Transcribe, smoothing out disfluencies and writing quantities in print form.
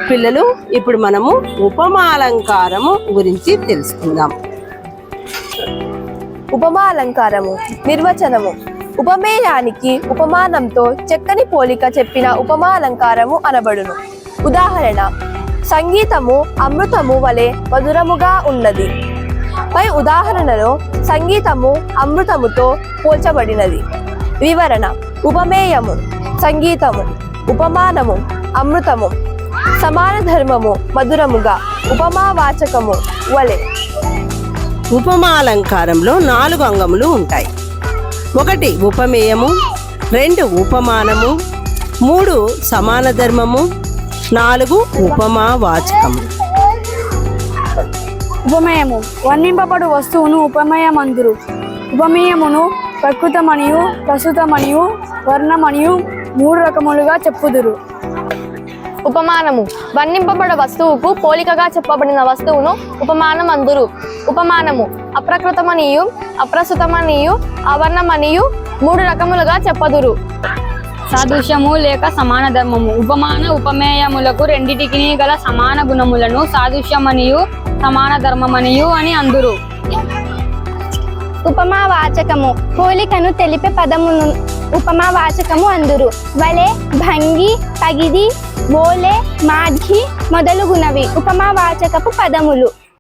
పిల్లలు ఇప్పుడు మనము ఉపమాలంకారము గురించి తెలుసుకుందాం. ఉపమాలంకారము నిర్వచనము. ఉపమేయానికి ఉపమానంతో చక్కని పోలిక చెప్పిన ఉపమాలంకారము అనబడును. ఉదాహరణ: సంగీతము అమృతము వలె మధురముగా ఉన్నది. పై ఉదాహరణలో సంగీతము అమృతముతో పోల్చబడినది. వివరణ: ఉపమేయము సంగీతము, ఉపమానము అమృతము, సమాన ధర్మము మధురముగా, ఉపమావాచకము వలె. ఉపమాలంకారంలో 4 అంగములు ఉంటాయి. 1 ఉపమేయము, 2 ఉపమానము, 3 సమాన ధర్మము, 4 ఉపమావాచకము. ఉపమేయము వర్ణింపబడు వస్తువును ఉపమేయమందురు. ఉపమేయమును ప్రకృతమనియు, ప్రస్తుతమనియు, వర్ణమనియు 3 రకములుగా చెప్పుదురు. ఉపమానము వర్ణింపబడ వస్తువుకు పోలికగా చెప్పబడిన వస్తువును ఉపమానం అందురు. ఉపమానము అప్రకృతమనియు, అప్రస్తుతమనియు, అవర్ణమనియు 3 రకములుగా చెప్పదురు. సాదృశ్యము లేక సమాన ధర్మము ఉపమాన ఉపమేయములకు రెండిటికి గల సమాన గుణములను సాదృశ్యమనియు, సమాన ధర్మమనియు అని అందురు. ఉపమావాచకము పోలికను తెలిపే పదమును ఉపమావాచకము అందురు. వలె, భంగి, పగిది, బోలె, మాఘి మొదలుగునవి ఉపమావాచకపు పదములు.